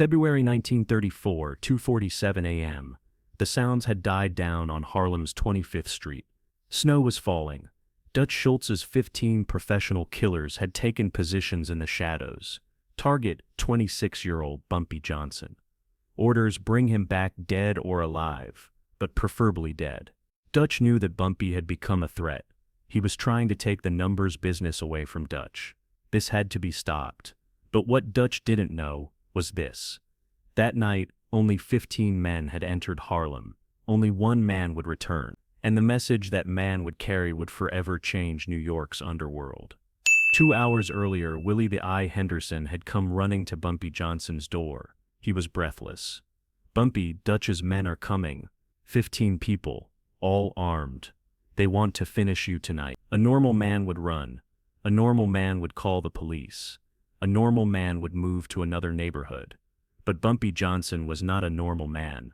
February 1934, 2:47 a.m. The sounds had died down on Harlem's 25th Street. Snow was falling. Dutch Schultz's 15 professional killers had taken positions in the shadows. Target, 26-year-old Bumpy Johnson. Orders: bring him back dead or alive, but preferably dead. Dutch knew that Bumpy had become a threat. He was trying to take the numbers business away from Dutch. This had to be stopped. But what Dutch didn't know was this. That night, only 15 men had entered Harlem. Only one man would return, and the message that man would carry would forever change New York's underworld. 2 hours earlier, Willie the Eye Henderson had come running to Bumpy Johnson's door. He was breathless. "Bumpy, Dutch's men are coming. 15 people, all armed. They want to finish you tonight." A normal man would run. A normal man would call the police. A normal man would move to another neighborhood. But Bumpy Johnson was not a normal man.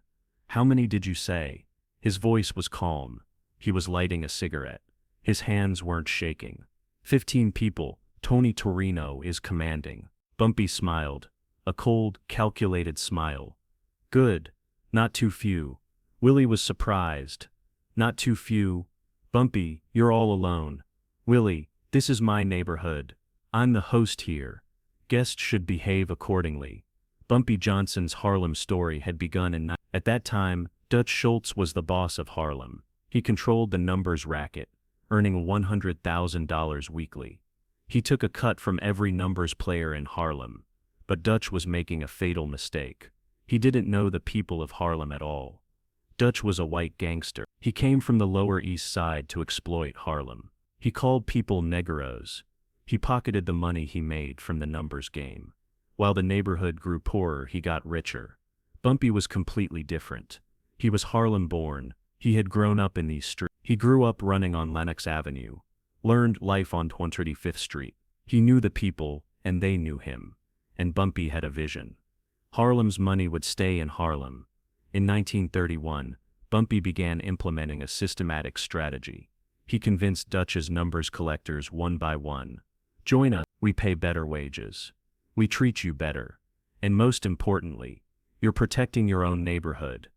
"How many did you say?" His voice was calm. He was lighting a cigarette. His hands weren't shaking. 15 people, Tony Torino is commanding." Bumpy smiled. A cold, calculated smile. "Good. Not too few." Willie was surprised. "Not too few? Bumpy, you're all alone." "Willie, this is my neighborhood. I'm the host here. Guests should behave accordingly." Bumpy Johnson's Harlem story had begun at that time. Dutch Schultz was the boss of Harlem. He controlled the numbers racket, earning $100,000 weekly. He took a cut from every numbers player in Harlem. But Dutch was making a fatal mistake. He didn't know the people of Harlem at all. Dutch was a white gangster. He came from the Lower East Side to exploit Harlem. He called people negroes. He pocketed the money he made from the numbers game. While the neighborhood grew poorer, he got richer. Bumpy was completely different. He was Harlem-born. He had grown up in these streets. He grew up running on Lenox Avenue, learned life on 25th Street. He knew the people, and they knew him. And Bumpy had a vision. Harlem's money would stay in Harlem. In 1931, Bumpy began implementing a systematic strategy. He convinced Dutch's numbers collectors one by one. "Join us, we pay better wages. We treat you better. And most importantly, you're protecting your own neighborhood."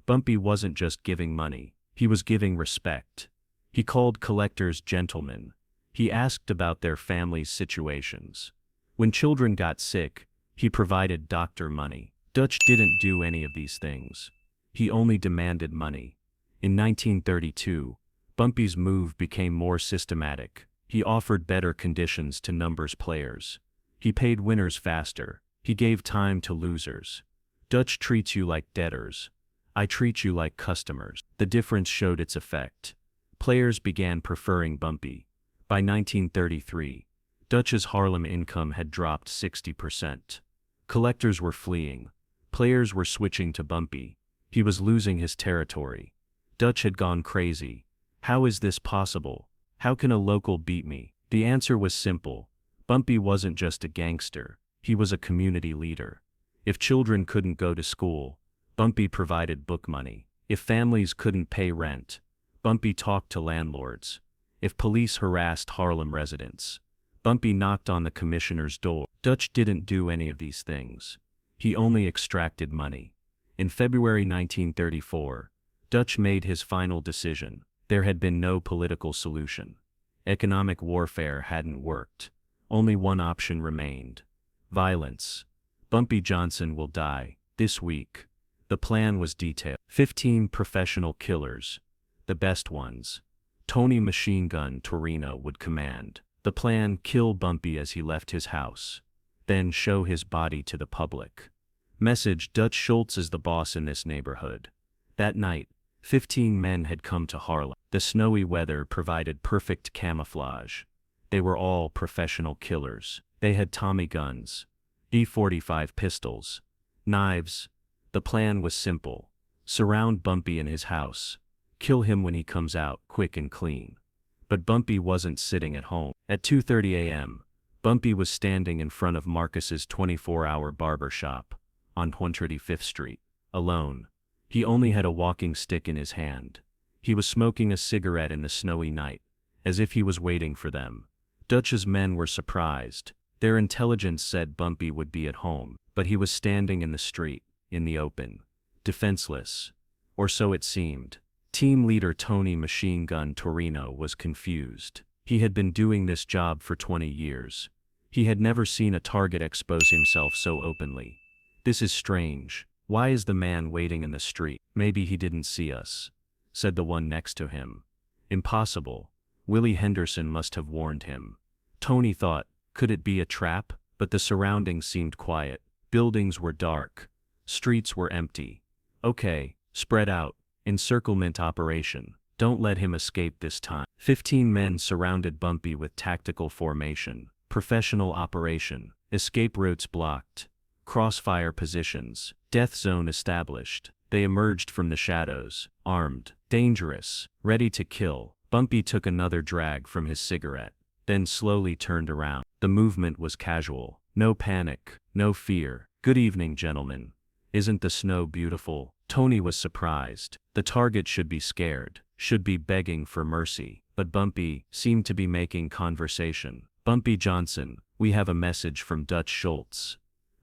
Bumpy wasn't just giving money, he was giving respect. He called collectors gentlemen. He asked about their families' situations. When children got sick, he provided doctor money. Dutch didn't do any of these things. He only demanded money. In 1932, Bumpy's move became more systematic. He offered better conditions to numbers players. He paid winners faster. He gave time to losers. "Dutch treats you like debtors. I treat you like customers." The difference showed its effect. Players began preferring Bumpy. By 1933, Dutch's Harlem income had dropped 60%. Collectors were fleeing. Players were switching to Bumpy. He was losing his territory. Dutch had gone crazy. "How is this possible? How can a local beat me?" The answer was simple. Bumpy wasn't just a gangster. He was a community leader. If children couldn't go to school, Bumpy provided book money. If families couldn't pay rent, Bumpy talked to landlords. If police harassed Harlem residents, Bumpy knocked on the commissioner's door. Dutch didn't do any of these things. He only extracted money. In February 1934, Dutch made his final decision. There had been no political solution. Economic warfare hadn't worked. Only one option remained: violence. Bumpy Johnson will die this week. The plan was detailed. 15 professional killers, the best ones. Tony "Machine Gun" Torino would command. The plan: kill Bumpy as he left his house. Then show his body to the public. Message: Dutch Schultz is the boss in this neighborhood. That night, 15 men had come to Harlem. The snowy weather provided perfect camouflage. They were all professional killers. They had Tommy guns, .45 pistols, knives. The plan was simple: surround Bumpy in his house. Kill him when he comes out, quick and clean. But Bumpy wasn't sitting at home. At 2:30 a.m., Bumpy was standing in front of Marcus's 24-hour barber shop on 135th Street, alone. He only had a walking stick in his hand. He was smoking a cigarette in the snowy night, as if he was waiting for them. Dutch's men were surprised. Their intelligence said Bumpy would be at home. but he was standing in the street, in the open, defenseless. Or so it seemed. Team leader Tony Machine Gun Torino was confused. He had been doing this job for 20 years. He had never seen a target expose himself so openly. This is strange. Why is the man waiting in the street? Maybe he didn't see us, said the one next to him. Impossible. Willie Henderson must have warned him. Tony thought, could it be a trap? But the surroundings seemed quiet. Buildings were dark. Streets were empty. Okay, spread out. Encirclement operation. Don't let him escape this time. 15 men surrounded Bumpy with tactical formation. Professional operation. Escape routes blocked. Crossfire positions. Death zone established. They emerged from the shadows, armed, dangerous, ready to kill. Bumpy took another drag from his cigarette, then slowly turned around. The movement was casual. No panic, no fear. Good evening, gentlemen. Isn't the snow beautiful? Tony was surprised. The target should be scared, should be begging for mercy. But Bumpy seemed to be making conversation. Bumpy Johnson, we have a message from Dutch Schultz.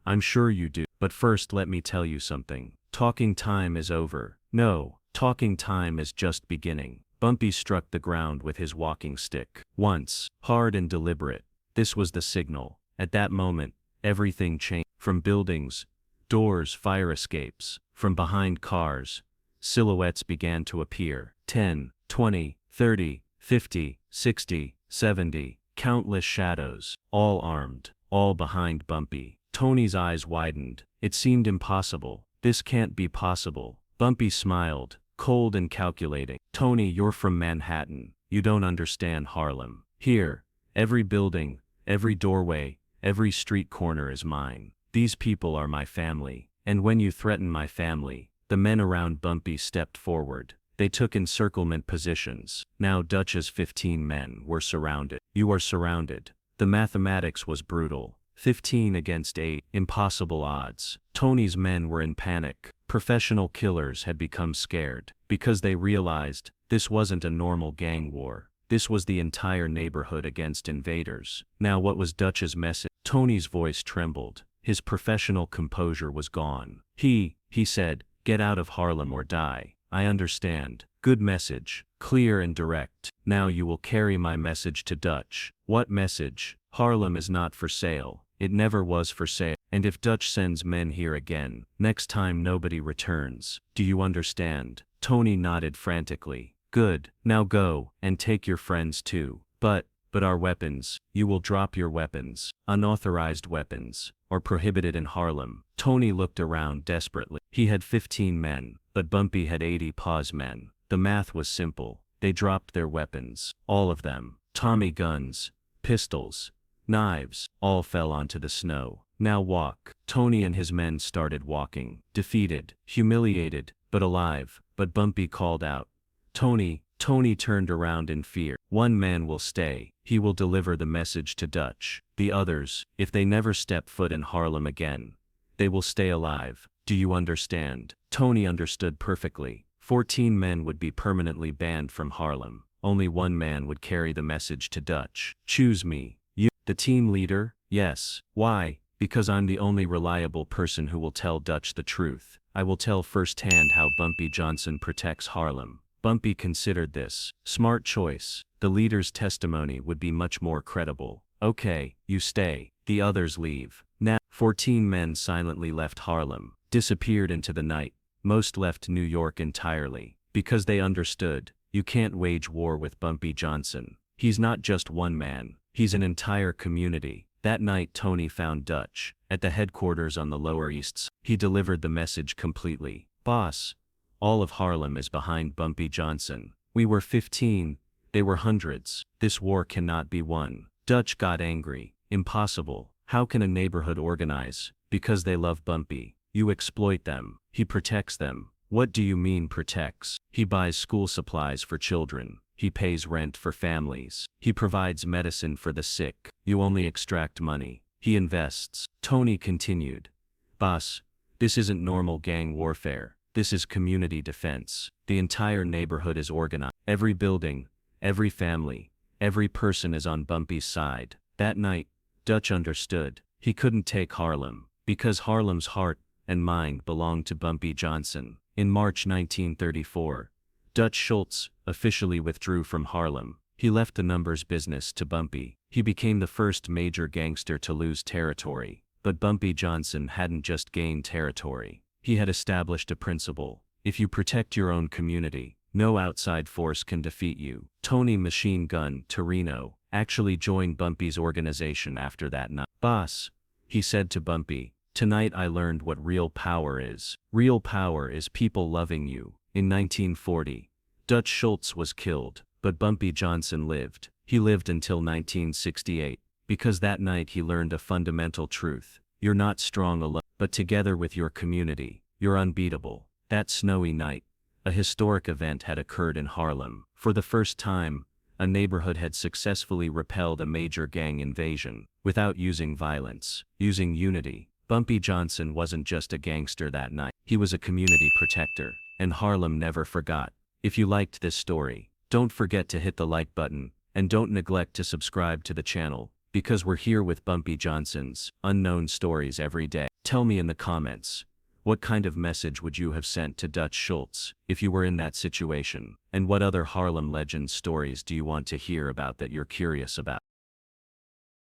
I'm sure you do. But first let me tell you something. Talking time is over. No, talking time is just beginning. Bumpy struck the ground with his walking stick. Once, hard and deliberate. This was the signal. At that moment, everything changed. From buildings, doors, fire escapes. From behind cars, silhouettes began to appear. 10, 20, 30, 50, 60, 70. Countless shadows. All armed. All behind Bumpy. Tony's eyes widened. It seemed impossible. This can't be possible. Bumpy smiled, cold and calculating. Tony, you're from Manhattan. You don't understand Harlem. Here, every building, every doorway, every street corner is mine. These people are my family. And when you threaten my family, the men around Bumpy stepped forward. They took encirclement positions. Now Dutch's 15 men were surrounded. You are surrounded. The mathematics was brutal. 15 against 8. Impossible odds. Tony's men were in panic. Professional killers had become scared. Because they realized, this wasn't a normal gang war. This was the entire neighborhood against invaders. Now what was Dutch's message? Tony's voice trembled. His professional composure was gone. He said, get out of Harlem or die. I understand. Good message. Clear and direct. Now you will carry my message to Dutch. What message? Harlem is not for sale. It never was for sale. And if Dutch sends men here again, next time nobody returns. Do you understand? Tony nodded frantically. Good. Now go, and take your friends too. But our weapons. You will drop your weapons. Unauthorized weapons. Or prohibited in Harlem. Tony looked around desperately. He had 15 men, but Bumpy had 80 pause men. The math was simple. They dropped their weapons. All of them. Tommy guns, pistols, knives, all fell onto the snow. Now walk. Tony and his men started walking. Defeated, humiliated, but alive. But Bumpy called out. Tony. Tony turned around in fear. One man will stay. He will deliver the message to Dutch. The others, if they never step foot in Harlem again, they will stay alive. Do you understand? Tony understood perfectly. 14 men would be permanently banned from Harlem. Only one man would carry the message to Dutch. Choose me. You, the team leader? Yes. Why? Because I'm the only reliable person who will tell Dutch the truth. I will tell firsthand how Bumpy Johnson protects Harlem. Bumpy considered this. Smart choice. The leader's testimony would be much more credible. Okay, you stay. The others leave. Now, 14 men silently left Harlem, disappeared into the night. Most left New York entirely. Because they understood, you can't wage war with Bumpy Johnson. He's not just one man. He's an entire community. That night Tony found Dutch at the headquarters on the Lower East Side. He delivered the message completely. Boss, all of Harlem is behind Bumpy Johnson. We were 15, they were hundreds. This war cannot be won. Dutch got angry. Impossible. How can a neighborhood organize? Because they love Bumpy. You exploit them. He protects them. What do you mean protects? He buys school supplies for children. He pays rent for families. He provides medicine for the sick. You only extract money. He invests. Tony continued. Boss, this isn't normal gang warfare. This is community defense. The entire neighborhood is organized. Every building, every family, every person is on Bumpy's side. That night, Dutch understood. He couldn't take Harlem. Because Harlem's heart and mind belonged to Bumpy Johnson. In March 1934, Dutch Schultz officially withdrew from Harlem. He left the numbers business to Bumpy. He became the first major gangster to lose territory. But Bumpy Johnson hadn't just gained territory. He had established a principle. If you protect your own community, no outside force can defeat you. Tony "Machine Gun" Torino actually joined Bumpy's organization after that night. "Boss," he said to Bumpy, "tonight I learned what real power is. Real power is people loving you." In 1940, Dutch Schultz was killed, but Bumpy Johnson lived. He lived until 1968, because that night he learned a fundamental truth. You're not strong alone, but together with your community, you're unbeatable. That snowy night, a historic event had occurred in Harlem. For the first time, a neighborhood had successfully repelled a major gang invasion, without using violence, using unity. Bumpy Johnson wasn't just a gangster that night, he was a community protector, and Harlem never forgot. If you liked this story, don't forget to hit the like button, and don't neglect to subscribe to the channel, because we're here with Bumpy Johnson's unknown stories every day. Tell me in the comments, what kind of message would you have sent to Dutch Schultz if you were in that situation? And what other Harlem Legends stories do you want to hear about that you're curious about?